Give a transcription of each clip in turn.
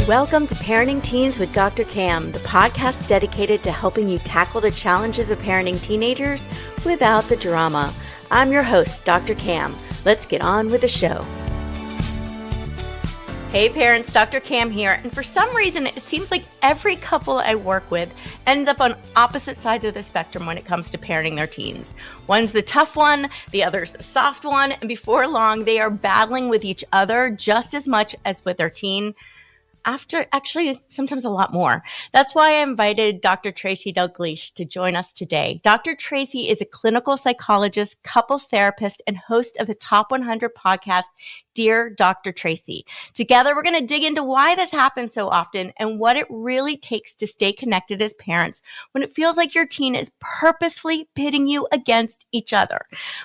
Welcome to Parenting Teens with Dr. Cam, the podcast dedicated to helping you tackle the challenges of parenting teenagers without the drama. I'm your host, Dr. Cam. Let's get on with the show. Hey parents, Dr. Cam here, and for some reason it seems like every couple I work with ends up on opposite sides of the spectrum when it comes to parenting their teens. One's the tough one, the other's the soft one, and before long they are battling with each other just as much as with their teen. Actually, sometimes a lot more. That's why I invited Dr. Tracy Dalgleish to join us today. Dr. Tracy is a clinical psychologist, couples therapist, and host of the Top 100 podcast, Dear Dr. Tracy. Together, we're going to dig into why this happens so often and what it really takes to stay connected as parents when it feels like your teen is purposefully pitting you against each other.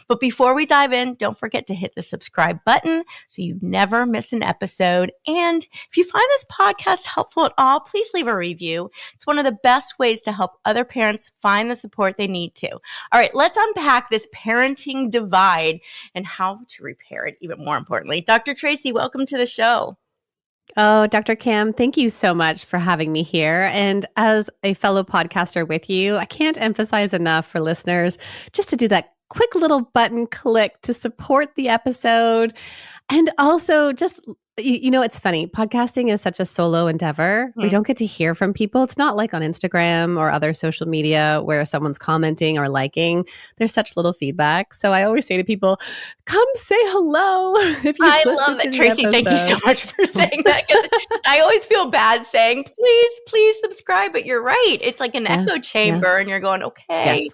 But before we dive in, don't forget to hit the subscribe button so you never miss an episode. And if you find this podcast helpful at all, please leave a review. It's one of the best ways to help other parents find the support they need to. All right, let's unpack this parenting divide and how to repair it, even more importantly. Dr. Tracy, welcome to the show. Oh, Dr. Cam, thank you so much for having me here. And as a fellow podcaster with you, I can't emphasize enough for listeners just to do that quick little button click to support the episode. And also just, it's funny. Podcasting is such a solo endeavor. We don't get to hear from people. It's not like on Instagram or other social media where someone's commenting or liking. There's such little feedback. So I always say to people, come say hello. If you I love that, Tracy. Thank you so much for saying that. I always feel bad saying, please subscribe. But you're right. It's like an echo chamber and you're going, okay. Yes.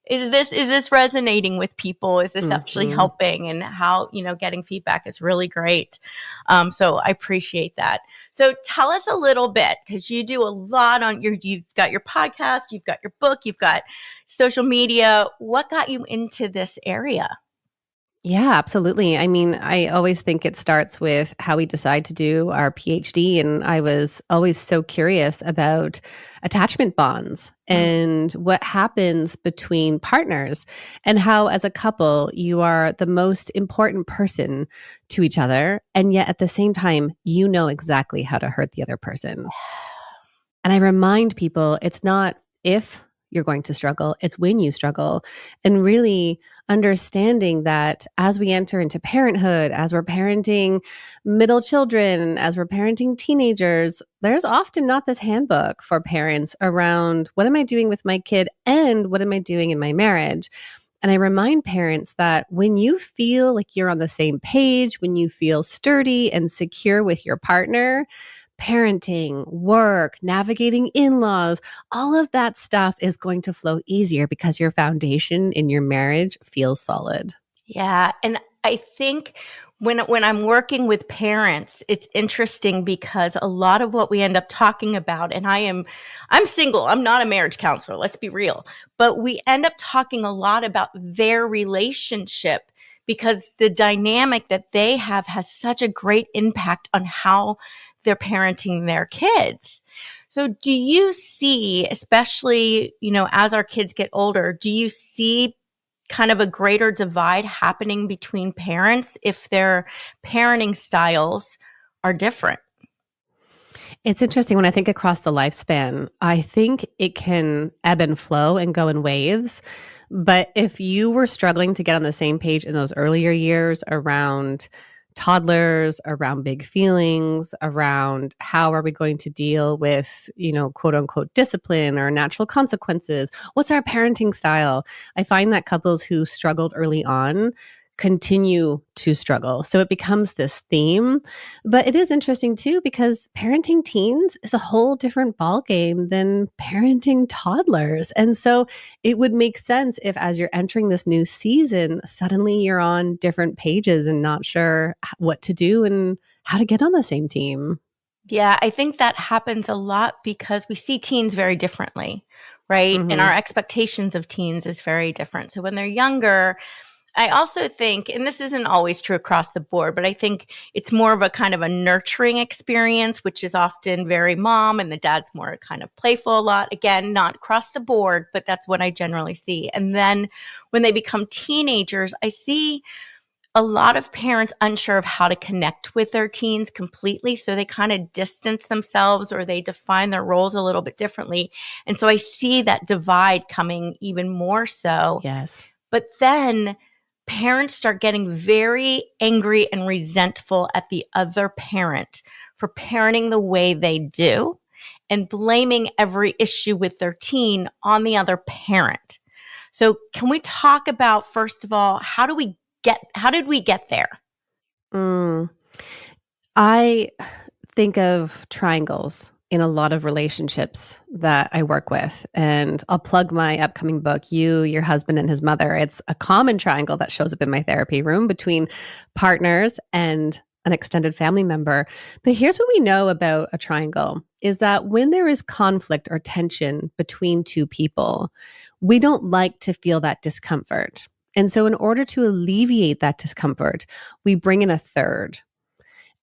Is this resonating with people? Is this actually helping? And how, getting feedback is really great. So I appreciate that. So tell us a little bit, because you do a lot you've got your podcast, you've got your book, you've got social media. What got you into this area? Yeah, absolutely. I mean, I always think it starts with how we decide to do our PhD. And I was always so curious about attachment bonds and what happens between partners and how, as a couple, you are the most important person to each other. And yet at the same time, you know exactly how to hurt the other person. And I remind people, it's not if you're going to struggle, it's when you struggle. And really understanding that as we enter into parenthood, as we're parenting middle children, as we're parenting teenagers, there's often not this handbook for parents around what am I doing with my kid and what am I doing in my marriage? And I remind parents that when you feel like you're on the same page, when you feel sturdy and secure with your partner, parenting, work, navigating in-laws, all of that stuff is going to flow easier because your foundation in your marriage feels solid. Yeah. And I think when I'm working with parents, it's interesting because a lot of what we end up talking about, and I'm single, I'm not a marriage counselor, let's be real, but we end up talking a lot about their relationship because the dynamic that they have has such a great impact on how they're parenting their kids. So do you see, especially, as our kids get older, do you see kind of a greater divide happening between parents if their parenting styles are different? It's interesting when I think across the lifespan, I think it can ebb and flow and go in waves. But if you were struggling to get on the same page in those earlier years around toddlers, around big feelings, around how are we going to deal with, quote unquote, discipline or natural consequences? What's our parenting style? I find that couples who struggled early on continue to struggle. So it becomes this theme. But it is interesting too, because parenting teens is a whole different ballgame than parenting toddlers. And so it would make sense if, as you're entering this new season, suddenly you're on different pages and not sure what to do and how to get on the same team. Yeah, I think that happens a lot because we see teens very differently, right? And our expectations of teens is very different. So when they're younger, I also think, and this isn't always true across the board, but I think it's more of a kind of a nurturing experience, which is often very mom, and the dad's more kind of playful a lot. Again, not across the board, but that's what I generally see. And then when they become teenagers, I see a lot of parents unsure of how to connect with their teens completely. So they kind of distance themselves or they define their roles a little bit differently. And so I see that divide coming even more so. Yes. But then parents start getting very angry and resentful at the other parent for parenting the way they do and blaming every issue with their teen on the other parent. So can we talk about, first of all, how did we get there? Mm. I think of triangles in a lot of relationships that I work with. And I'll plug my upcoming book, You, Your Husband, and His Mother. It's a common triangle that shows up in my therapy room between partners and an extended family member. But here's what we know about a triangle is that when there is conflict or tension between two people, we don't like to feel that discomfort. And so in order to alleviate that discomfort, we bring in a third.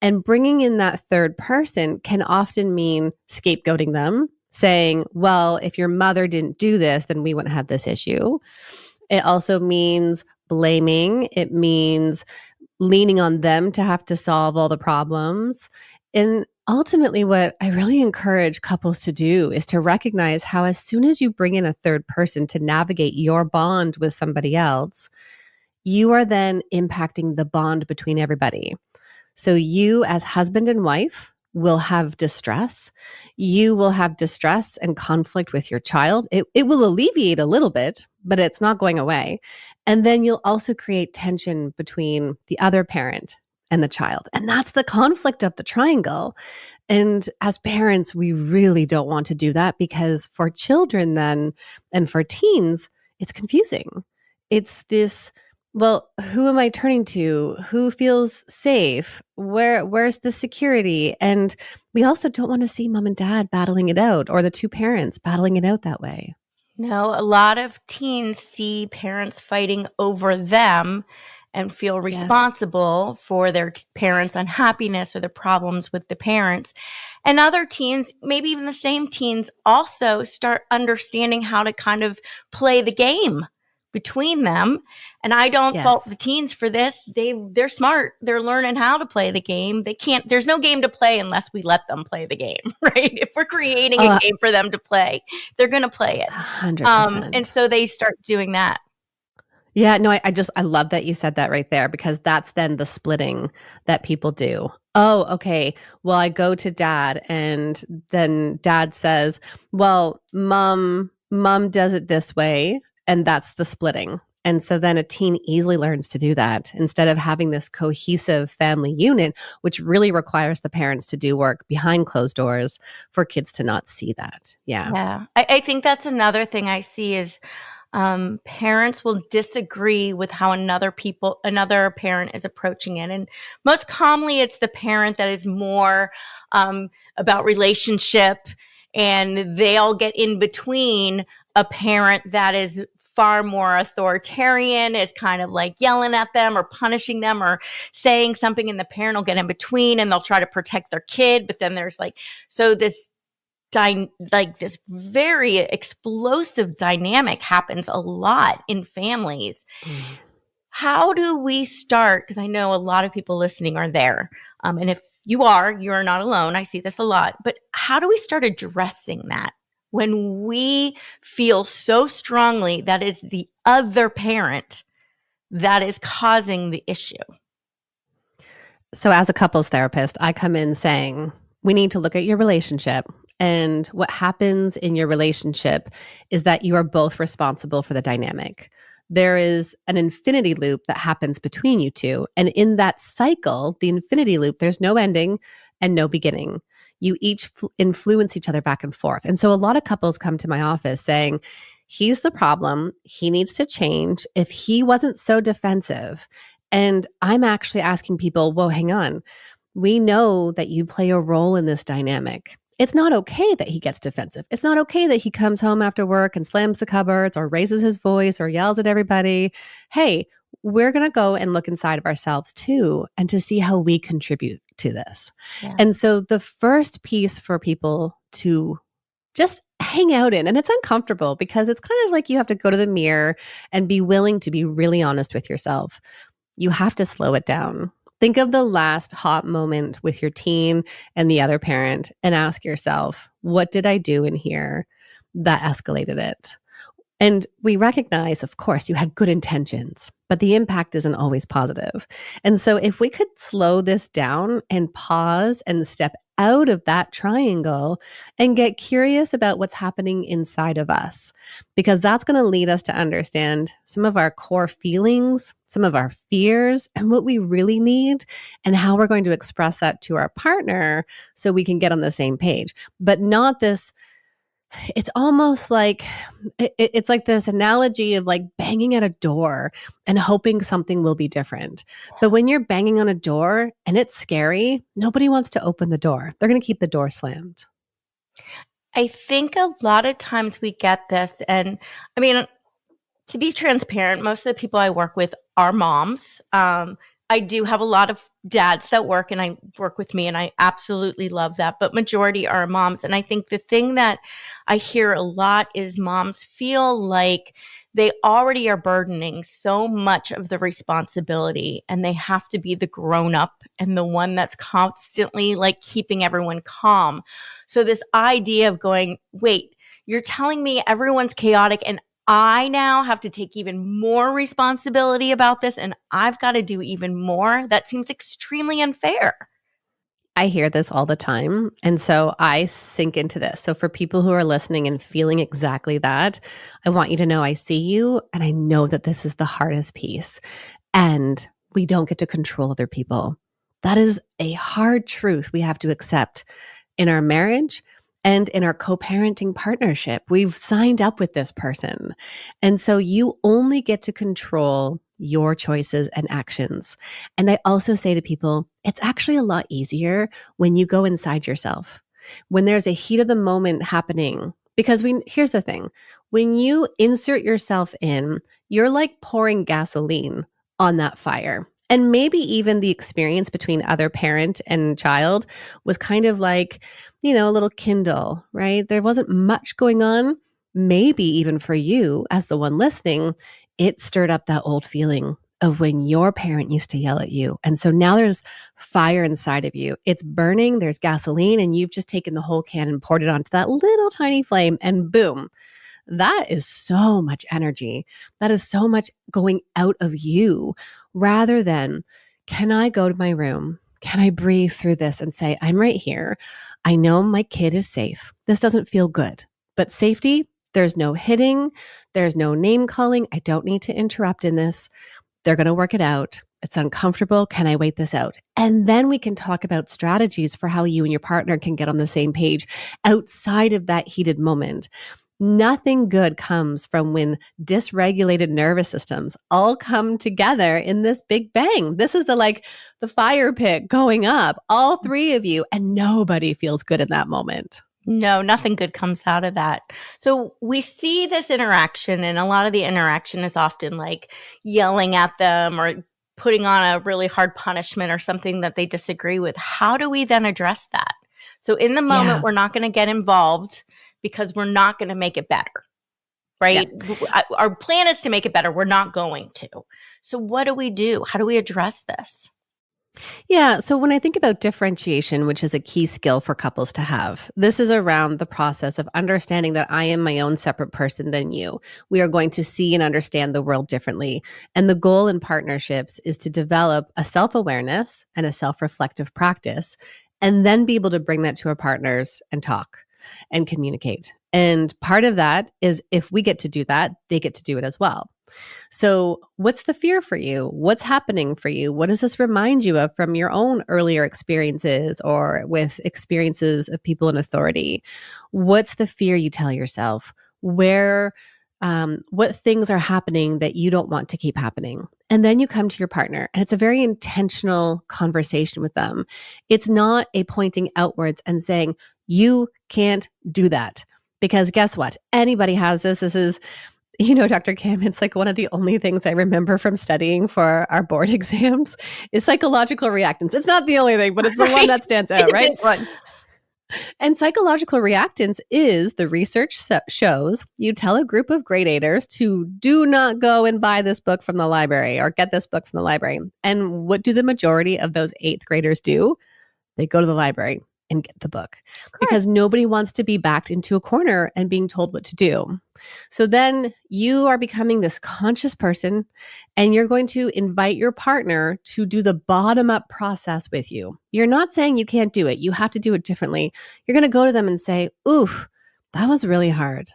And bringing in that third person can often mean scapegoating them, saying, well, if your mother didn't do this, then we wouldn't have this issue. It also means blaming. It means leaning on them to have to solve all the problems. And ultimately, what I really encourage couples to do is to recognize how as soon as you bring in a third person to navigate your bond with somebody else, you are then impacting the bond between everybody. So you as husband and wife will have distress. You will have distress and conflict with your child. It will alleviate a little bit, but it's not going away. And then you'll also create tension between the other parent and the child. And that's the conflict of the triangle. And as parents, we really don't want to do that because for children then and for teens, it's confusing. It's this, well, who am I turning to? Who feels safe? Where's the security? And we also don't want to see mom and dad battling it out or the two parents battling it out that way. No, a lot of teens see parents fighting over them and feel responsible for their parents' unhappiness or the problems with the parents. And other teens, maybe even the same teens, also start understanding how to kind of play the game between them. And I don't fault the teens for this. They're smart. They're learning how to play the game. There's no game to play unless we let them play the game, right? If we're creating a game for them to play, they're going to play it. 100%. And so they start doing that. Yeah, no, I love that you said that right there because that's then the splitting that people do. Oh, okay. Well, I go to dad and then dad says, well, mom does it this way. And that's the splitting. And so then a teen easily learns to do that instead of having this cohesive family unit, which really requires the parents to do work behind closed doors for kids to not see that. Yeah. Yeah. I think that's another thing I see is parents will disagree with how another parent is approaching it. And most commonly, it's the parent that is more about relationship and they all get in between a parent that is far more authoritarian, is kind of like yelling at them or punishing them or saying something, and the parent will get in between and they'll try to protect their kid. But then there's this very explosive dynamic happens a lot in families. Mm. How do we start? Because I know a lot of people listening are there. And if you're not alone. I see this a lot. But how do we start addressing that? When we feel so strongly that is the other parent that is causing the issue. So as a couples therapist, I come in saying, we need to look at your relationship. And what happens in your relationship is that you are both responsible for the dynamic. There is an infinity loop that happens between you two. And in that cycle, the infinity loop, there's no ending and no beginning. You each influence each other back and forth. And so a lot of couples come to my office saying, he's the problem. He needs to change. If he wasn't so defensive. And I'm actually asking people, whoa, hang on. We know that you play a role in this dynamic. It's not okay that he gets defensive. It's not okay that he comes home after work and slams the cupboards or raises his voice or yells at everybody. Hey, we're going to go and look inside of ourselves too and to see how we contribute to this. Yeah. And so the first piece for people to just hang out in, and it's uncomfortable because it's kind of like you have to go to the mirror and be willing to be really honest with yourself. you have to slow it down. Think of the last hot moment with your teen and the other parent and ask yourself, what did I do in here that escalated it? And we recognize, of course, you had good intentions, but the impact isn't always positive. And so if we could slow this down and pause and step out of that triangle and get curious about what's happening inside of us, because that's going to lead us to understand some of our core feelings, some of our fears, and what we really need, and how we're going to express that to our partner so we can get on the same page. But not this, it's almost like, it's like this analogy of like banging at a door and hoping something will be different. But when you're banging on a door and it's scary, nobody wants to open the door. They're going to keep the door slammed. I think a lot of times we get this, and I mean, to be transparent, most of the people I work with are moms. I do have a lot of dads that work and I work with me, and I absolutely love that. But majority are moms. And I think the thing that I hear a lot is moms feel like they already are burdening so much of the responsibility, and they have to be the grown up and the one that's constantly like keeping everyone calm. So this idea of going, wait, you're telling me everyone's chaotic and I now have to take even more responsibility about this, and I've got to do even more. That seems extremely unfair. I hear this all the time. And so I sink into this. So for people who are listening and feeling exactly that, I want you to know I see you and I know that this is the hardest piece. And we don't get to control other people. That is a hard truth we have to accept in our marriage and in our co-parenting partnership. We've signed up with this person. And so you only get to control your choices and actions. And I also say to people, it's actually a lot easier when you go inside yourself, when there's a heat of the moment happening. Because here's the thing, when you insert yourself in, you're like pouring gasoline on that fire. And maybe even the experience between other parent and child was kind of like, a little kindle, right? There wasn't much going on. Maybe even for you as the one listening, it stirred up that old feeling of when your parent used to yell at you. And so now there's fire inside of you. It's burning, there's gasoline, and you've just taken the whole can and poured it onto that little tiny flame, and boom. That is so much energy. That is so much going out of you, rather than, can I go to my room? Can I breathe through this and say, I'm right here. I know my kid is safe. This doesn't feel good, but safety, there's no hitting. There's no name calling. I don't need to interrupt in this. They're going to work it out. It's uncomfortable. Can I wait this out? And then we can talk about strategies for how you and your partner can get on the same page outside of that heated moment. Nothing good comes from when dysregulated nervous systems all come together in this big bang. This is the fire pit going up, all three of you, and nobody feels good in that moment. No, nothing good comes out of that. So we see this interaction, and a lot of the interaction is often like yelling at them or putting on a really hard punishment or something that they disagree with. How do we then address that? So in the moment, we're not going to get involved because we're not going to make it better, right? Yeah. Our plan is to make it better. We're not going to. So what do we do? How do we address this? Yeah. So when I think about differentiation, which is a key skill for couples to have, this is around the process of understanding that I am my own separate person than you. We are going to see and understand the world differently. And the goal in partnerships is to develop a self-awareness and a self-reflective practice, and then be able to bring that to our partners and talk and communicate. And part of that is if we get to do that, they get to do it as well. So what's the fear for you? What's happening for you? What does this remind you of from your own earlier experiences or with experiences of people in authority? What's the fear you tell yourself? What things are happening that you don't want to keep happening? And then you come to your partner, and it's a very intentional conversation with them. It's not a pointing outwards and saying, you can't do that. Because guess what? Anybody has this. This is, Dr. Kim, it's like one of the only things I remember from studying for our board exams is psychological reactance. It's not the only thing, but it's the one that stands out, right? And psychological reactance is the research shows you tell a group of grade eighters to do not go and buy this book from the library or get this book from the library. And what do the majority of those eighth graders do? They go to the library and get the book because nobody wants to be backed into a corner and being told what to do. So then you are becoming this conscious person and you're going to invite your partner to do the bottom up process with you. You're not saying you can't do it. You have to do it differently. You're going to go to them and say, oof, that was really hard.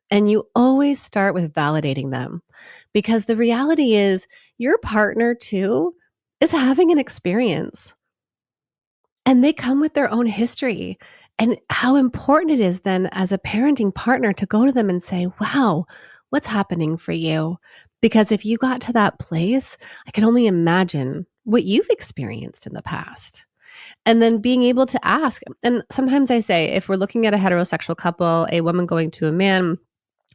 And you always start with validating them because the reality is your partner too is having an experience. And they come with their own history. And how important it is then as a parenting partner to go to them and say, wow, what's happening for you? Because if you got to that place, I can only imagine what you've experienced in the past. And then being able to ask. And sometimes I say, if we're looking at a heterosexual couple, a woman going to a man,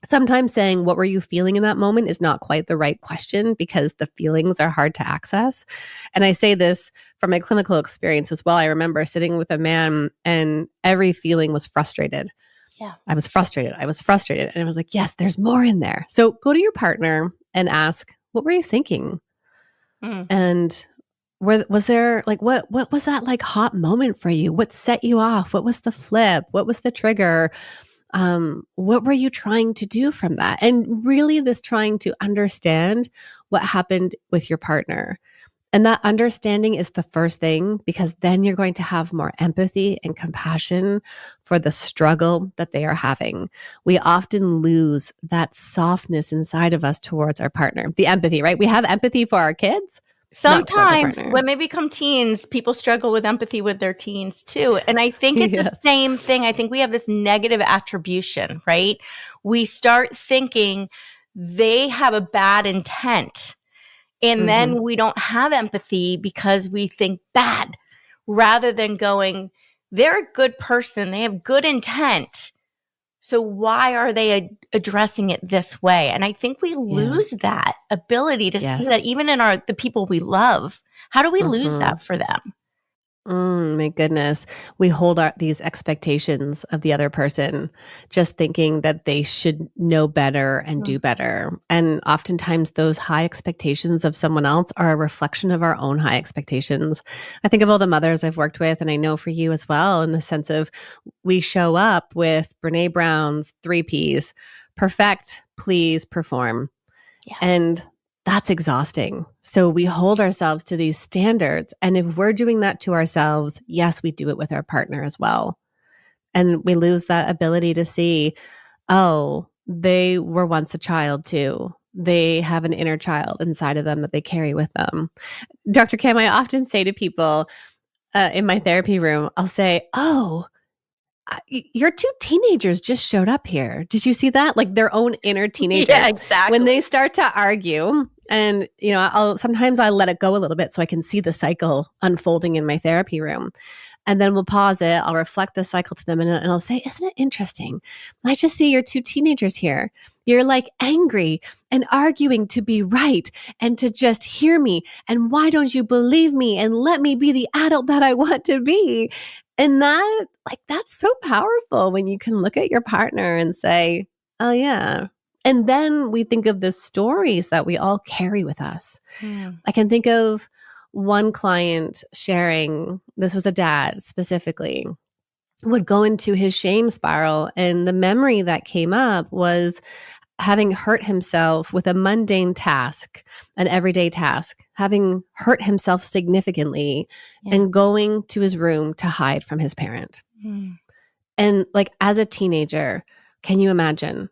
sometimes saying, what were you feeling in that moment is not quite the right question because the feelings are hard to access. And I say this from my clinical experience as well. I remember sitting with a man and every feeling was frustrated. Yeah. I was frustrated. And I was like, yes, there's more in there. So go to your partner and ask, what were you thinking? And was there like, what was that like hot moment for you? What set you off? What was the flip? What was the trigger? What were you trying to do from that? And really this trying to understand what happened with your partner. And that understanding is the first thing, because then you're going to have more empathy and compassion for the struggle that they are having. We often lose that softness inside of us towards our partner, the empathy, right? We have empathy for our kids. Sometimes when they become teens, people struggle with empathy with their teens too. And I think it's the same thing. I think we have this negative attribution, right? We start thinking they have a bad intent. And then we don't have empathy because we think bad, rather than going, they're a good person. They have good intent. So why are they addressing it this way? And I think we lose that ability to see that even in the people we love. How do we lose that for them? My goodness. We hold these expectations of the other person, just thinking that they should know better and do better. And oftentimes those high expectations of someone else are a reflection of our own high expectations. I think of all the mothers I've worked with, and I know for you as well, in the sense of we show up with Brene Brown's 3 Ps: perfect, please, perform. Yeah. And that's exhausting. So we hold ourselves to these standards. And if we're doing that to ourselves, yes, we do it with our partner as well. And we lose that ability to see, oh, they were once a child too. They have an inner child inside of them that they carry with them. Dr. Cam, I often say to people in my therapy room, I'll say, oh, your 2 teenagers just showed up here. Did you see that? Like their own inner teenagers. Yeah, exactly. When they start to argue, and sometimes I let it go a little bit so I can see the cycle unfolding in my therapy room. And then we'll pause it. I'll reflect the cycle to them and I'll say, isn't it interesting? I just see your 2 teenagers here. You're like angry and arguing to be right and to just hear me. And why don't you believe me and let me be the adult that I want to be? And that's so powerful when you can look at your partner and say, oh yeah. And then we think of the stories that we all carry with us. I can think of one client sharing, this was a dad specifically, would go into his shame spiral. And the memory that came up was having hurt himself with a mundane task, an everyday task, having hurt himself significantly and going to his room to hide from his parent. And like as a teenager, can you imagine?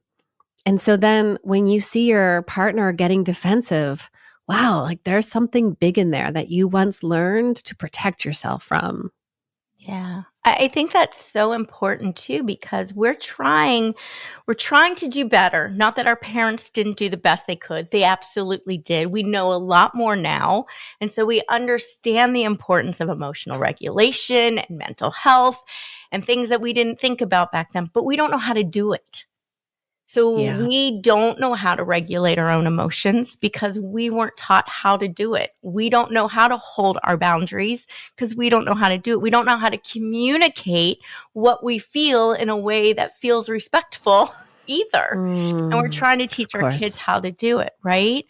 And so then when you see your partner getting defensive, wow, like there's something big in there that you once learned to protect yourself from. Yeah. I think that's so important too, because we're trying to do better. Not that our parents didn't do the best they could. They absolutely did. We know a lot more now. And so we understand the importance of emotional regulation and mental health and things that we didn't think about back then, but we don't know how to do it. So Yeah. we don't know how to regulate our own emotions because we weren't taught how to do it. We don't know how to hold our boundaries because we don't know how to do it. We don't know how to communicate what we feel in a way that feels respectful either. And we're trying to Of teach our kids course. how to do it, right?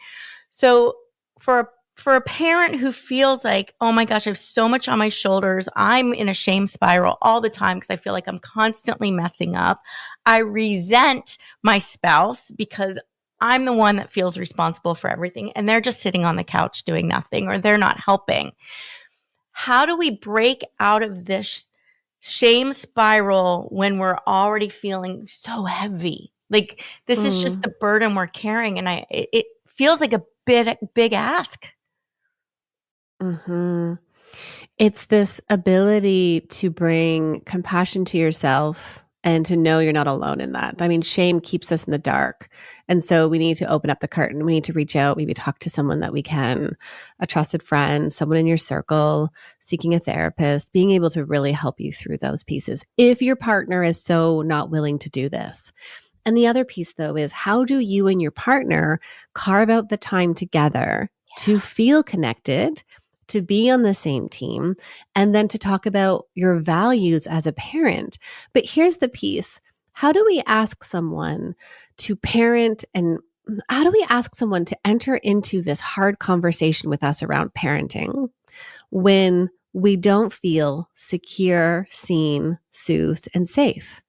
So for a parent who feels like, oh my gosh, I have so much on my shoulders. I'm in a shame spiral all the time because I feel like I'm constantly messing up. I resent my spouse because I'm the one that feels responsible for everything and they're just sitting on the couch doing nothing or they're not helping. How do we break out of this shame spiral when we're already feeling so heavy? Like this is just Mm. the burden we're carrying, and it feels like a big ask. Hmm. It's this ability to bring compassion to yourself and to know you're not alone in that. I mean, shame keeps us in the dark. And so we need to open up the curtain. We need to reach out, maybe talk to someone that we can, a trusted friend, someone in your circle, seeking a therapist, being able to really help you through those pieces if your partner is so not willing to do this. And the other piece, though, is how do you and your partner carve out the time together to feel connected, to be on the same team, and then to talk about your values as a parent? But here's the piece. How do we ask someone to parent, and how do we ask someone to enter into this hard conversation with us around parenting when we don't feel secure, seen, soothed, and safe?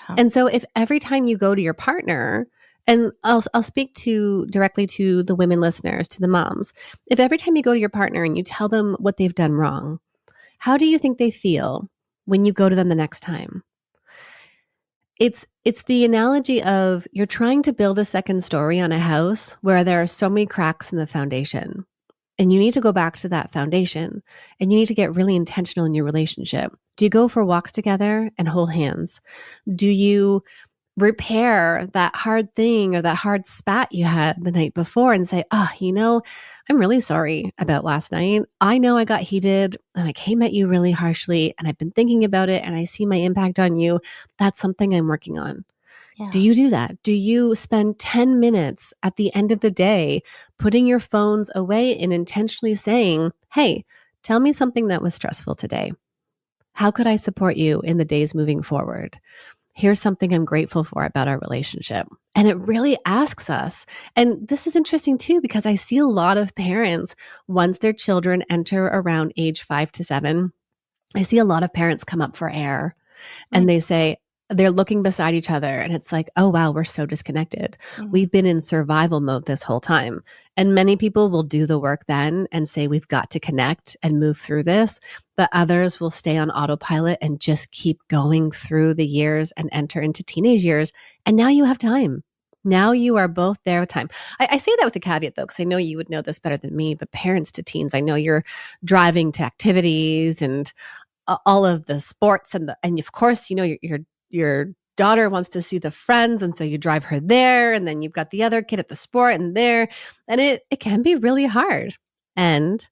Yeah. And so if every time you go to your partner, and I'll speak to directly to the women listeners, to the moms, if every time you go to your partner and you tell them what they've done wrong, how do you think they feel when you go to them the next time? It's the analogy of you're trying to build a second story on a house where there are so many cracks in the foundation. And you need to go back to that foundation and you need to get really intentional in your relationship. Do you go for walks together and hold hands? Do you repair that hard thing or that hard spat you had the night before and say, oh, I'm really sorry about last night. I know I got heated and I came at you really harshly and I've been thinking about it and I see my impact on you. That's something I'm working on. Do Yeah. you do that? Do you spend 10 minutes at the end of the day putting your phones away and intentionally saying, hey, tell me something that was stressful today? How could I support you in the days moving forward? Here's something I'm grateful for about our relationship. And it really asks us. And this is interesting too, because I see a lot of parents, once their children enter around age 5 to 7, I see a lot of parents come up for air and Mm. they say, they're looking beside each other and it's like, oh, wow, we're so disconnected. Mhm. We've been in survival mode this whole time. And many people will do the work then and say, we've got to connect and move through this. But others will stay on autopilot and just keep going through the years and enter into teenage years. And now you have time. Now you are both there with time. I say that with a caveat though, because I know you would know this better than me, but parents to teens, I know you're driving to activities and all of the sports and of course, your daughter wants to see the friends and so you drive her there and then you've got the other kid at the sport and there and it can be really hard. And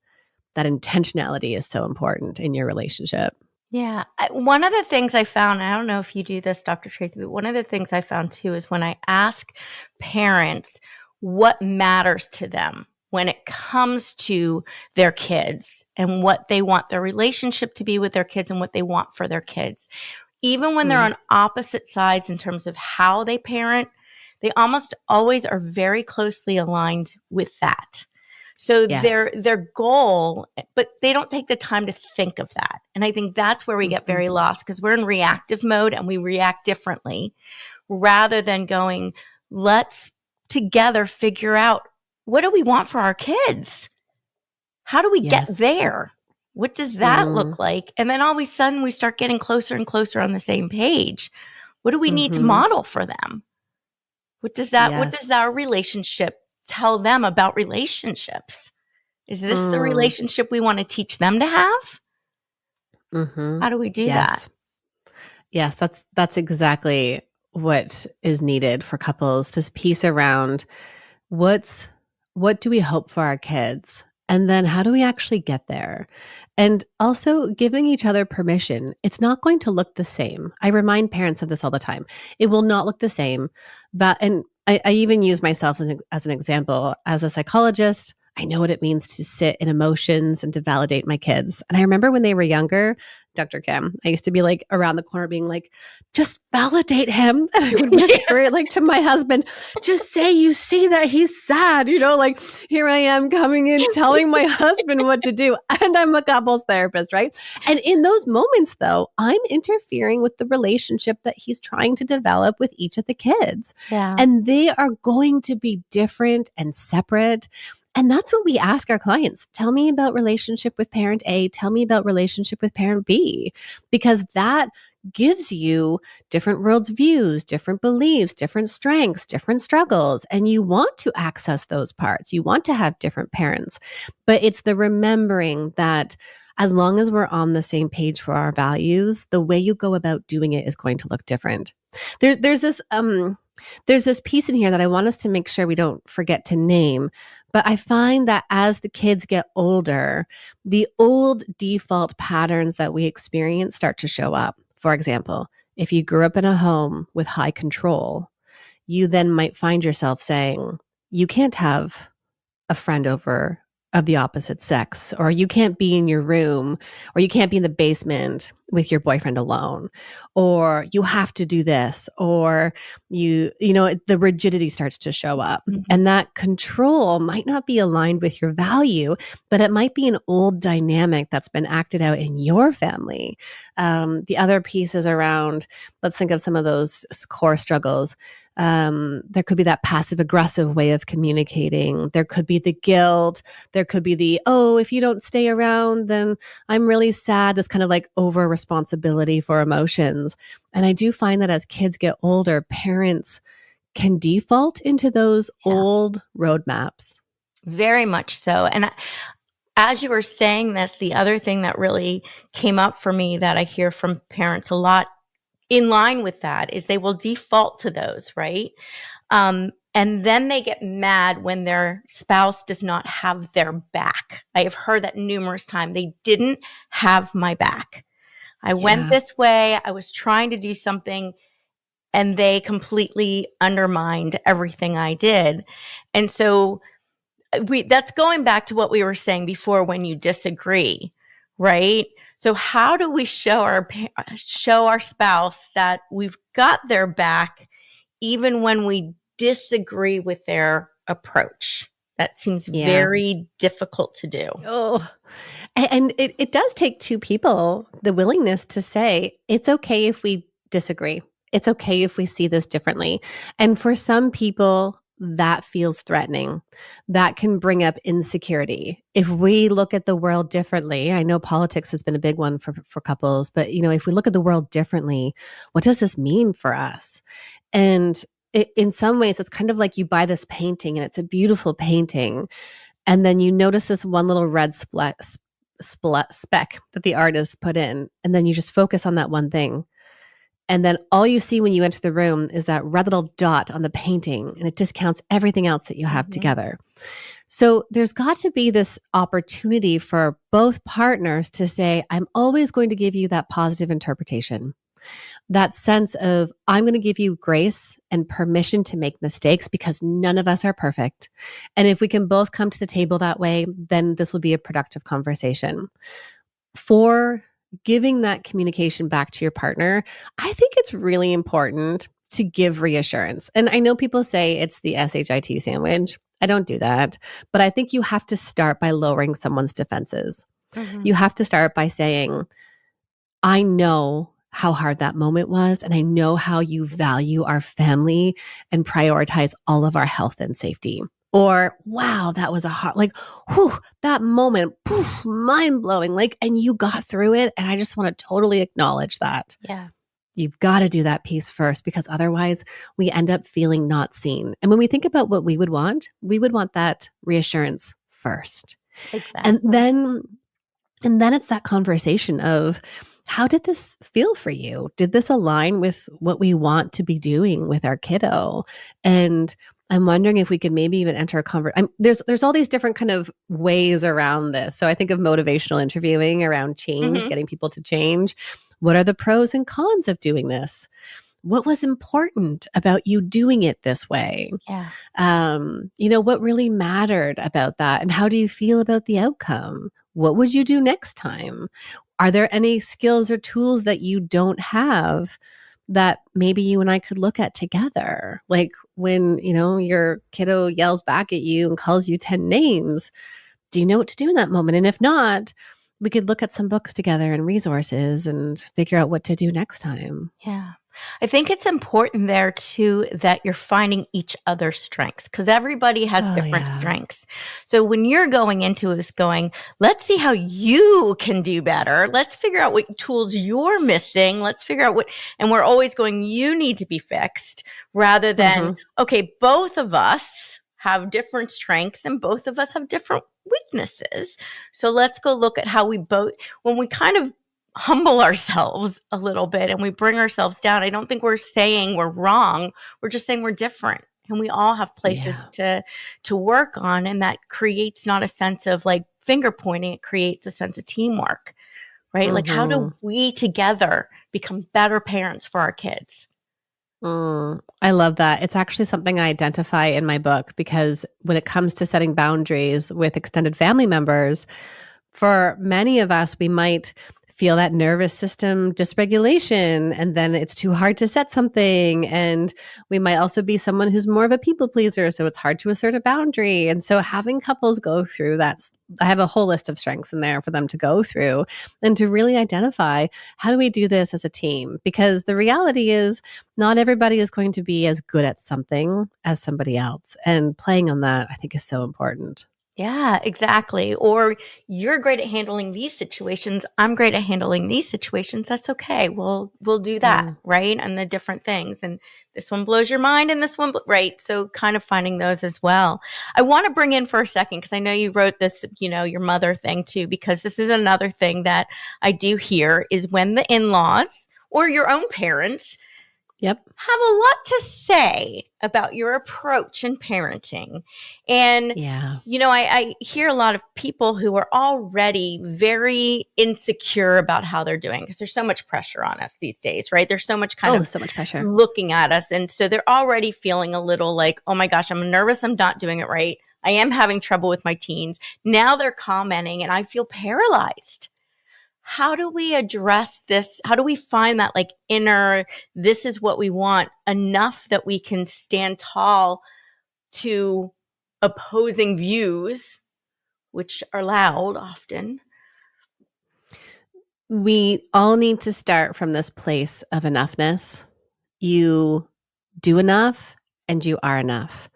that intentionality is so important in your relationship. Yeah. One of the things I found, I don't know if you do this, Dr. Tracy, but one of the things I found too is when I ask parents what matters to them when it comes to their kids and what they want their relationship to be with their kids and what they want for their kids, even when they're Mm. on opposite sides in terms of how they parent, they almost always are very closely aligned with that. So Yes. their goal, but they don't take the time to think of that. And I think that's where we get Mhm. very lost because we're in reactive mode and we react differently rather than going, let's together figure out what do we want for our kids? How do we get Yes. there? What does that Mm. look like? And then all of a sudden we start getting closer and closer on the same page. What do we need to Mhm. model for them? What does Yes. our relationship tell them about relationships? Is this the Mm. relationship we want to teach them to have? Mhm. How do we do that? Yes. Yes, that's exactly what is needed for couples. This piece around what's what do we hope for our kids? And then how do we actually get there? And also giving each other permission. It's not going to look the same. I remind parents of this all the time. It will not look the same. But, and I even use myself as an example. As a psychologist, I know what it means to sit in emotions and to validate my kids. And I remember when they were younger, Dr. Kim, I used to be like around the corner being like, just validate him. And I would whisper it like to my husband, just say you see that he's sad. Like here I am coming in telling my husband what to do. And I'm a couples therapist, right? And in those moments, though, I'm interfering with the relationship that he's trying to develop with each of the kids. Yeah. And they are going to be different and separate. And that's what we ask our clients. Tell me about relationship with parent A. Tell me about relationship with parent B, because that gives you different world's views, different beliefs, different strengths, different struggles. And you want to access those parts. You want to have different parents. But it's the remembering that as long as we're on the same page for our values, the way you go about doing it is going to look different. There's this piece in here that I want us to make sure we don't forget to name. But I find that as the kids get older, the old default patterns that we experience start to show up. For example, if you grew up in a home with high control, you then might find yourself saying, you can't have a friend over of the opposite sex, or you can't be in your room, or you can't be in the basement with your boyfriend alone, or you have to do this, or the rigidity starts to show up. Mm-hmm. And that control might not be aligned with your value, but it might be an old dynamic that's been acted out in your family. The other piece is around, let's think of some of those core struggles. There could be that passive aggressive way of communicating. There could be the guilt. There could be the, oh, if you don't stay around, then I'm really sad. This kind of like over responsibility for emotions. And I do find that as kids get older, parents can default into those old roadmaps. Very much so. And as you were saying this, the other thing that really came up for me that I hear from parents a lot in line with that is they will default to those, right? And then they get mad when their spouse does not have their back. I have heard that numerous times. They didn't have my back. I went this way. I was trying to do something, and they completely undermined everything I did. And so that's going back to what we were saying before when you disagree, right? So how do we show our spouse that we've got their back even when we disagree with their approach? That seems very difficult to do. Oh, and it does take two people, the willingness to say, it's okay if we disagree. It's okay if we see this differently. And for some people, that feels threatening. That can bring up insecurity. If we look at the world differently, I know politics has been a big one for couples, but if we look at the world differently, what does this mean for us? And in some ways, it's kind of like you buy this painting and it's a beautiful painting. And then you notice this one little red speck that the artist put in. And then you just focus on that one thing. And then all you see when you enter the room is that red little dot on the painting, and it discounts everything else that you have together. So there's got to be this opportunity for both partners to say, I'm always going to give you that positive interpretation. That sense of, I'm going to give you grace and permission to make mistakes because none of us are perfect. And if we can both come to the table that way, then this will be a productive conversation. For giving that communication back to your partner, I think it's really important to give reassurance. And I know people say it's the SHIT sandwich. I don't do that. But I think you have to start by lowering someone's defenses. Mm-hmm. You have to start by saying, I know how hard that moment was, and I know how you value our family and prioritize all of our health and safety. Or, wow, that was a hard, that moment, mind blowing, and you got through it. And I just want to totally acknowledge that. Yeah. You've got to do that piece first, because otherwise we end up feeling not seen. And when we think about what we would want that reassurance first. Exactly. And then it's that conversation of, how did this feel for you? Did this align with what we want to be doing with our kiddo? And I'm wondering if we could maybe even enter a conversation. There's all these different kind of ways around this. So I think of motivational interviewing around change, Hmm. getting people to change. What are the pros and cons of doing this? What was important about you doing it this way? Yeah. What really mattered about that? And how do you feel about the outcome? What would you do next time? Are there any skills or tools that you don't have that maybe you and I could look at together? Like when, your kiddo yells back at you and calls you 10 names, do you know what to do in that moment? And if not, we could look at some books together and resources and figure out what to do next time. Yeah. I think it's important there too that you're finding each other's strengths because everybody has Oh, different yeah. strengths. So when you're going into this going, let's see how you can do better. Let's figure out what tools you're missing. Let's figure out and we're always going, you need to be fixed rather than, okay, both of us have different strengths and both of us have different weaknesses. So let's go look at how when we kind of humble ourselves a little bit and we bring ourselves down. I don't think we're saying we're wrong. We're just saying we're different and we all have places to work on. And that creates not a sense of like finger pointing. It creates a sense of teamwork, right? Like how do we together become better parents for our kids? I love that. It's actually something I identify in my book because when it comes to setting boundaries with extended family members, for many of us, we might feel that nervous system dysregulation, and then it's too hard to set something. And we might also be someone who's more of a people pleaser, so it's hard to assert a boundary. And so having couples go through that, I have a whole list of strengths in there for them to go through and to really identify, how do we do this as a team? Because the reality is not everybody is going to be as good at something as somebody else. And playing on that, I think, is so important. Yeah, exactly. Or you're great at handling these situations. I'm great at handling these situations. That's okay. We'll do that, right? And the different things. And this one blows your mind and this one, right? So kind of finding those as well. I want to bring in for a second, because I know you wrote this, your mother thing too, because this is another thing that I do hear is when the in-laws or your own parents Yep. have a lot to say about your approach in parenting. And, Yeah. I hear a lot of people who are already very insecure about how they're doing because there's so much pressure on us these days, right? There's so much So much pressure. looking at us. And so they're already feeling a little like, oh my gosh, I'm nervous. I'm not doing it right. I am having trouble with my teens. Now they're commenting and I feel paralyzed. How do we address this? How do we find that like inner, this is what we want enough that we can stand tall to opposing views, which are loud often? We all need to start from this place of enoughness. You do enough and you are enough.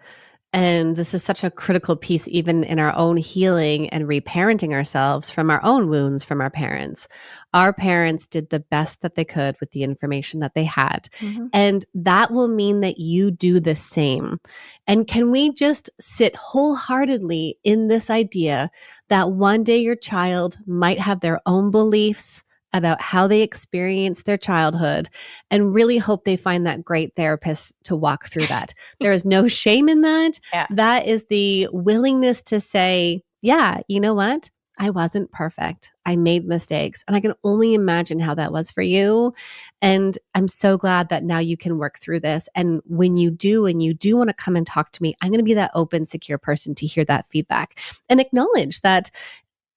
And this is such a critical piece, even in our own healing and reparenting ourselves from our own wounds from our parents. Our parents did the best that they could with the information that they had. And that will mean that you do the same. And can we just sit wholeheartedly in this idea that one day your child might have their own beliefs about how they experience their childhood, and really hope they find that great therapist to walk through that. There is no shame in that. Yeah. That is the willingness to say, yeah, you know what? I wasn't perfect. I made mistakes. And I can only imagine how that was for you. And I'm so glad that now you can work through this. And when you do, and you do want to come and talk to me, I'm going to be that open, secure person to hear that feedback and acknowledge that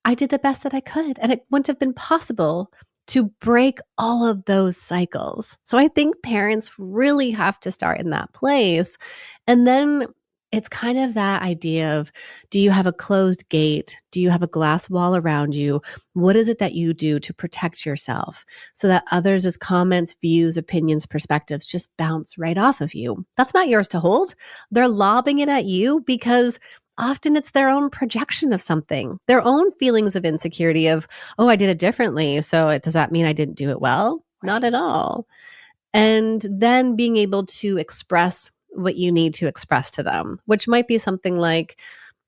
I did the best that I could. And it wouldn't have been possible to break all of those cycles. So I think parents really have to start in that place. And then it's kind of that idea of, do you have a closed gate? Do you have a glass wall around you? What is it that you do to protect yourself so that others' comments, views, opinions, perspectives just bounce right off of you? That's not yours to hold. They're lobbing it at you because often it's their own projection of something, their own feelings of insecurity of, oh, I did it differently. So does that mean I didn't do it well? Not at all. And then being able to express what you need to express to them, which might be something like,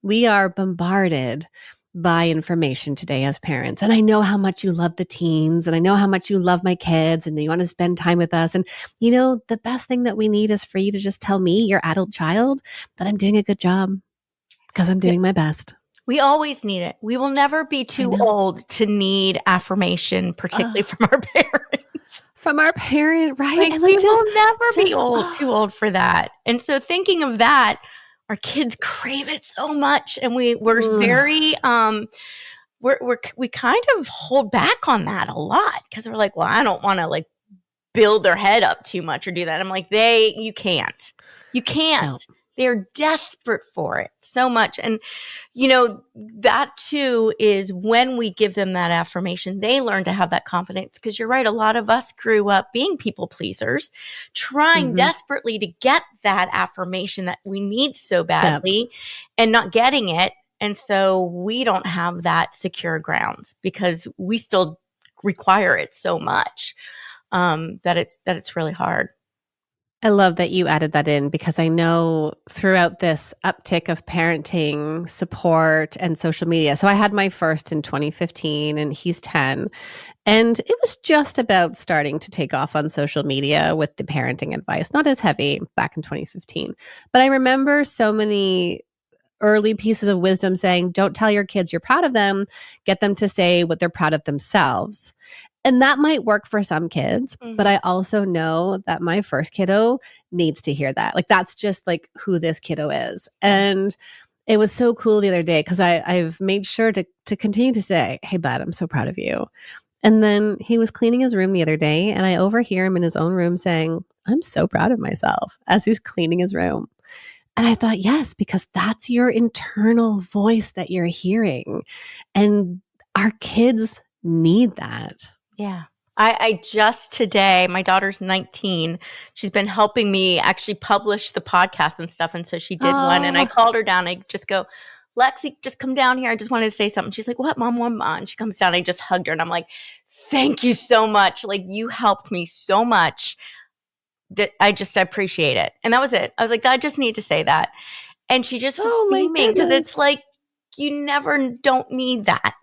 we are bombarded buy information today as parents. And I know how much you love the teens, and I know how much you love my kids, and you want to spend time with us. And, the best thing that we need is for you to just tell me, your adult child, that I'm doing a good job because I'm doing my best. We always need it. We will never be too old to need affirmation, particularly from our parents. From our parent, right? Like, we will never be too old for that. And so thinking of that, our kids crave it so much, and we're very we kind of hold back on that a lot because we're like, well, I don't want to like build their head up too much or do that. I'm like, you can't. No. They're desperate for it so much. And, that too is when we give them that affirmation, they learn to have that confidence. Because you're right. A lot of us grew up being people pleasers, trying desperately to get that affirmation that we need so badly and not getting it. And so we don't have that secure ground because we still require it so much that it's really hard. I love that you added that in because I know throughout this uptick of parenting support and social media. So I had my first in 2015 and he's 10. And it was just about starting to take off on social media with the parenting advice, not as heavy back in 2015. But I remember so many early pieces of wisdom saying, don't tell your kids you're proud of them, get them to say what they're proud of themselves. And that might work for some kids, but I also know that my first kiddo needs to hear that. Like, that's just like who this kiddo is. And it was so cool the other day because I've made sure to continue to say, hey, bud, I'm so proud of you. And then he was cleaning his room the other day and I overhear him in his own room saying, I'm so proud of myself as he's cleaning his room. And I thought, yes, because that's your internal voice that you're hearing. And our kids need that. Yeah. I just today, my daughter's 19. She's been helping me actually publish the podcast and stuff. And so she did one and I called her down. I just go, Lexi, just come down here. I just wanted to say something. She's like, what, Mom? What, Mom? And she comes down. I just hugged her and I'm like, thank you so much. Like, you helped me so much that I appreciate it. And that was it. I was like, I just need to say that. And she just was beaming because it's like, you never don't need that.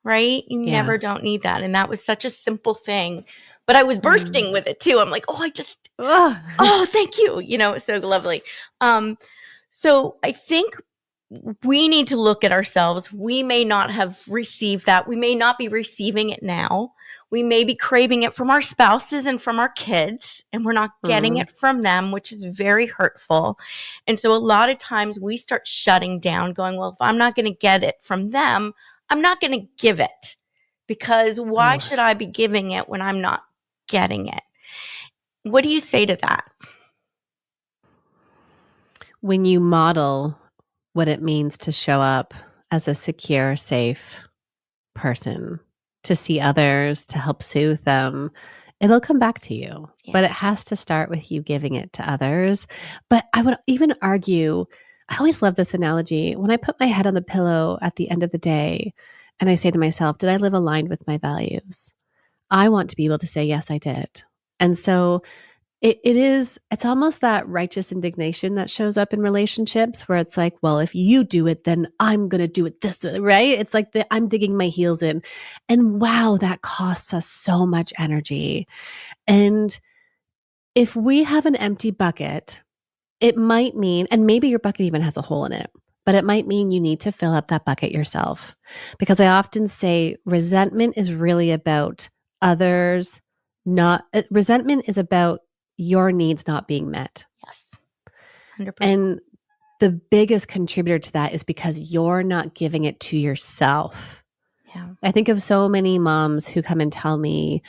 Right? You never don't need that. And that was such a simple thing. But I was bursting with it too. I'm like, thank you. It's so lovely. So I think we need to look at ourselves. We may not have received that. We may not be receiving it now. We may be craving it from our spouses and from our kids, and we're not getting it from them, which is very hurtful. And so a lot of times we start shutting down, going, well, if I'm not going to get it from them, I'm not going to give it, because why should I be giving it when I'm not getting it? What do you say to that? When you model what it means to show up as a secure, safe person, to see others, to help soothe them, it'll come back to you. Yeah. But it has to start with you giving it to others. But I would even argue, I always love this analogy. When I put my head on the pillow at the end of the day and I say to myself, did I live aligned with my values? I want to be able to say, yes, I did. And so it's almost that righteous indignation that shows up in relationships where it's like, well, if you do it, then I'm going to do it this way, right? It's like I'm digging my heels in. And wow, that costs us so much energy. And if we have an empty bucket, it might mean, and maybe your bucket even has a hole in it, but it might mean you need to fill up that bucket yourself. Because I often say resentment is really about others, resentment is about your needs not being met. Yes. 100%. And the biggest contributor to that is because you're not giving it to yourself. Yeah. I think of so many moms who come and tell me,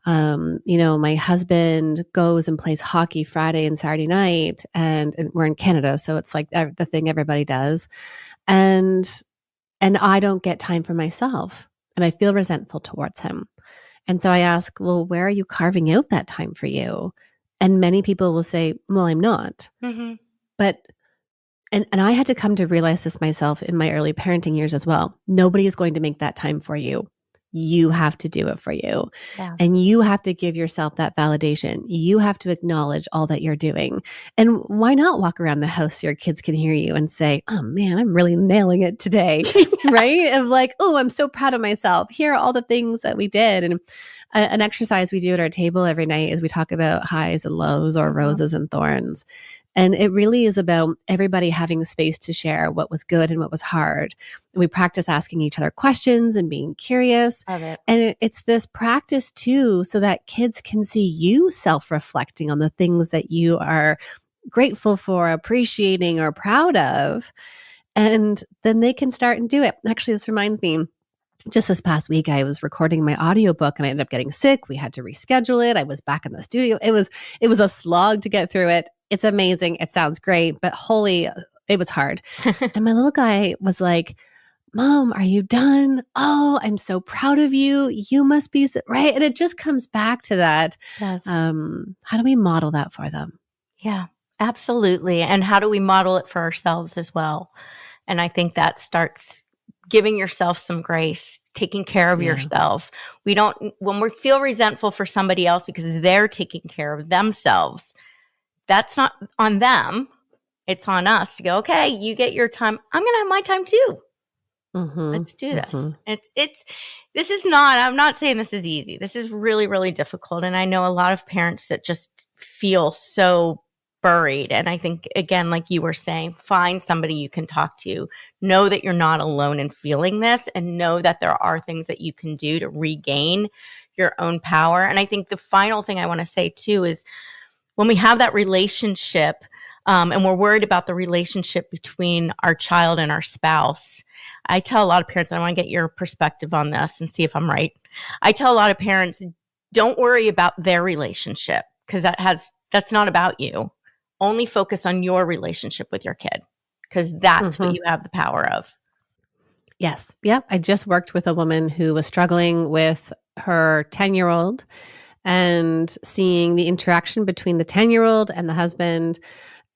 my husband goes and plays hockey Friday and Saturday night, and we're in Canada, so it's like the thing everybody does. And I don't get time for myself, and I feel resentful towards him. And so I ask, well, where are you carving out that time for you? And many people will say, well, I'm not. Mm-hmm. But and I had to come to realize this myself in my early parenting years as well. Nobody is going to make that time for you. you have to do it for you. Yeah. And you have to give yourself that validation. You have to acknowledge all that you're doing. And why not walk around the house so your kids can hear you and say, oh man, I'm really nailing it today. Right? Of like, oh, I'm so proud of myself. Here are all the things that we did. And an exercise we do at our table every night is we talk about highs and lows or roses and thorns. And it really is about everybody having space to share what was good and what was hard. We practice asking each other questions and being curious. Love it. And it's this practice too, so that kids can see you self-reflecting on the things that you are grateful for, appreciating, or proud of. And then they can start and do it. Actually, this reminds me, just this past week, I was recording my audiobook and I ended up getting sick. We had to reschedule it. I was back in the studio. It was a slog to get through it. It's amazing. It sounds great, but holy, it was hard. And my little guy was like, Mom, are you done? Oh, I'm so proud of you. You must be, right? And it just comes back to that. Yes. How do we model that for them? Yeah, absolutely. And how do we model it for ourselves as well? And I think that starts giving yourself some grace, taking care of yourself. When we feel resentful for somebody else because they're taking care of themselves, that's not on them. It's on us to go, okay, you get your time. I'm going to have my time too. Let's do this. This is not, I'm not saying this is easy. This is really, really difficult. And I know a lot of parents that just feel so buried. And I think, again, like you were saying, find somebody you can talk to. Know that you're not alone in feeling this, and know that there are things that you can do to regain your own power. And I think the final thing I want to say too is when we have that relationship, and we're worried about the relationship between our child and our spouse, I tell a lot of parents, and I want to get your perspective on this and see if I'm right. I tell a lot of parents, don't worry about their relationship because that's not about you. Only focus on your relationship with your kid because that's what you have the power of. Yes. Yeah. I just worked with a woman who was struggling with her 10-year-old and seeing the interaction between the 10-year-old and the husband,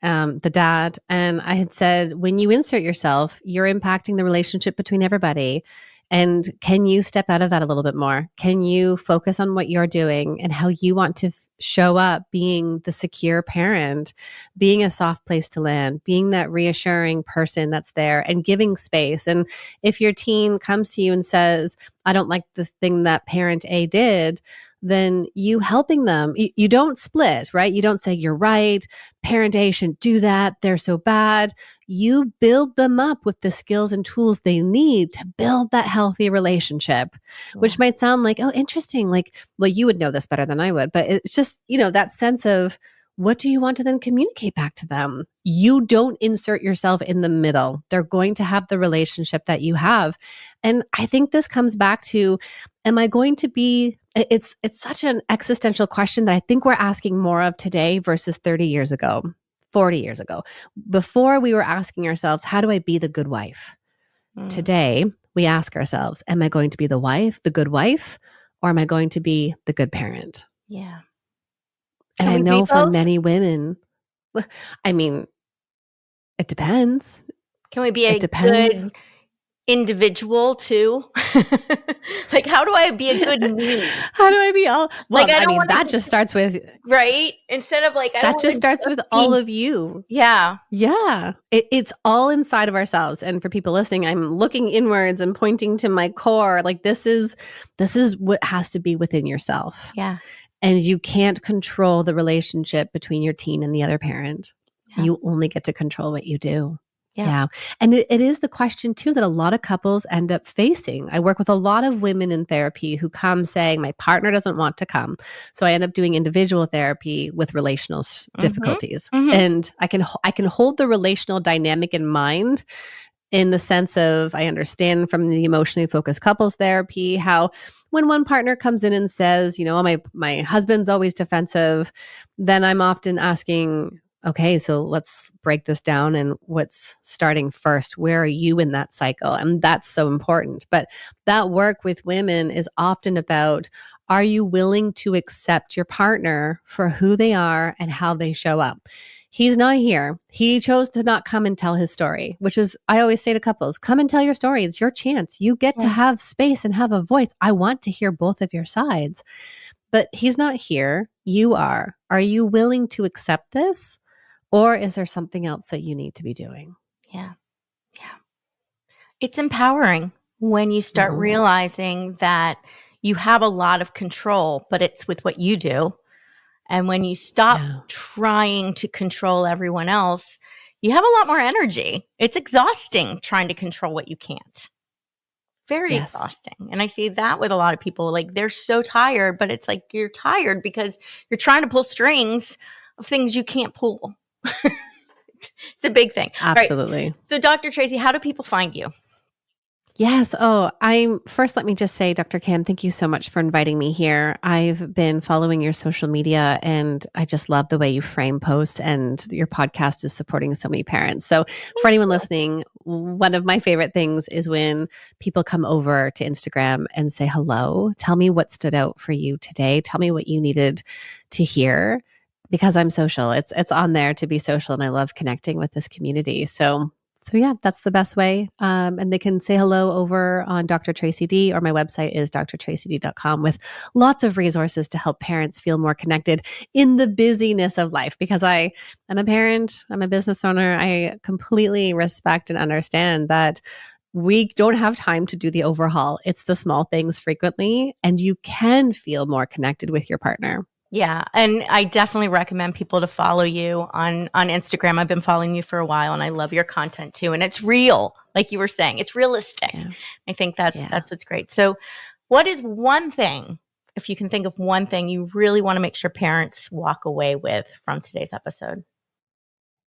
the dad. And I had said, when you insert yourself, you're impacting the relationship between everybody. And can you step out of that a little bit more? Can you focus on what you're doing and how you want to show up, being the secure parent, being a soft place to land, being that reassuring person that's there and giving space. And if your teen comes to you and says, I don't like the thing that parent A did, then you helping them, you don't split, right? You don't say you're right, parent A shouldn't do that, they're so bad. You build them up with the skills and tools they need to build that healthy relationship, which might sound like, oh, interesting. Like, well, you would know this better than I would, but it's just, that sense of what do you want to then communicate back to them? You don't insert yourself in the middle. They're going to have the relationship that you have. And I think this comes back to, am I going to be, it's such an existential question that I think we're asking more of today versus 30 years ago, 40 years ago. Before we were asking ourselves, how do I be the good wife? Today, we ask ourselves, am I going to be the wife, the good wife, or am I going to be the good parent? Yeah. And I know for many women, I mean, it depends. Can we be a good individual too? Like, how do I be a good me? How do I be all? Well, like, I mean, that just starts with right. Instead of like, that just starts with all of you. Yeah, yeah. It's all inside of ourselves. And for people listening, I'm looking inwards and pointing to my core. Like this is what has to be within yourself. Yeah. And you can't control the relationship between your teen and the other parent. Yeah. You only get to control what you do. Yeah. And it is the question too that a lot of couples end up facing. I work with a lot of women in therapy who come saying, my partner doesn't want to come. So I end up doing individual therapy with relational difficulties. And I can hold the relational dynamic in mind in the sense of, I understand from the emotionally focused couples therapy, how when one partner comes in and says, oh, my husband's always defensive, then I'm often asking, okay, so let's break this down and what's starting first? Where are you in that cycle? And that's so important. But that work with women is often about, are you willing to accept your partner for who they are and how they show up? He's not here. He chose to not come and tell his story, which is, I always say to couples, come and tell your story. It's your chance. You get to have space and have a voice. I want to hear both of your sides. But he's not here. You are. Are you willing to accept this? Or is there something else that you need to be doing? Yeah. Yeah. It's empowering when you start realizing that you have a lot of control, but it's with what you do. And when you stop trying to control everyone else, you have a lot more energy. It's exhausting trying to control what you can't. Very exhausting. And I see that with a lot of people. Like, they're so tired, but it's like you're tired because you're trying to pull strings of things you can't pull. It's a big thing. Absolutely. Right. So, Dr. Tracy, how do people find you? Yes. Oh, let me just say, Dr. Cam, thank you so much for inviting me here. I've been following your social media and I just love the way you frame posts, and your podcast is supporting so many parents. So for anyone listening, one of my favorite things is when people come over to Instagram and say, hello, tell me what stood out for you today. Tell me what you needed to hear, because I'm social. It's on there to be social, and I love connecting with this community. So yeah, that's the best way. And they can say hello over on Dr. Tracy D, or my website is drtracyd.com, with lots of resources to help parents feel more connected in the busyness of life. Because I'm a parent, I'm a business owner. I completely respect and understand that we don't have time to do the overhaul. It's the small things frequently, and you can feel more connected with your partner. Yeah. And I definitely recommend people to follow you on Instagram. I've been following you for a while, and I love your content too. And it's real. Like you were saying, it's realistic. Yeah. I think that's what's great. So what is one thing, if you can think of one thing you really want to make sure parents walk away with from today's episode?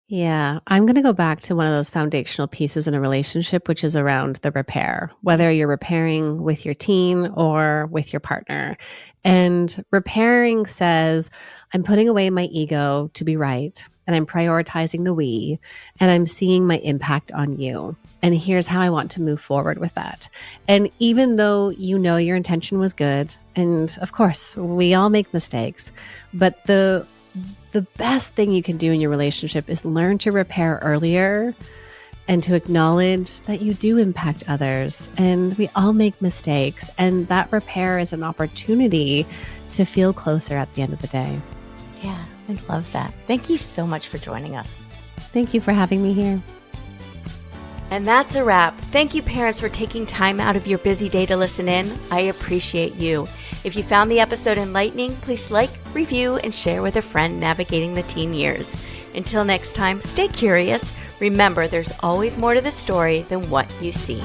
Yeah, I'm going to go back to one of those foundational pieces in a relationship, which is around the repair, whether you're repairing with your teen or with your partner. And repairing says, I'm putting away my ego to be right, and I'm prioritizing the we, and I'm seeing my impact on you. And here's how I want to move forward with that. And even though you know your intention was good, and of course, we all make mistakes, but the best thing you can do in your relationship is learn to repair earlier and to acknowledge that you do impact others, and we all make mistakes. And that repair is an opportunity to feel closer at the end of the day. Yeah, I love that. Thank you so much for joining us. Thank you for having me here. And that's a wrap. Thank you, parents, for taking time out of your busy day to listen in. I appreciate you. If you found the episode enlightening, please like, review, and share with a friend navigating the teen years. Until next time, stay curious. Remember, there's always more to the story than what you see.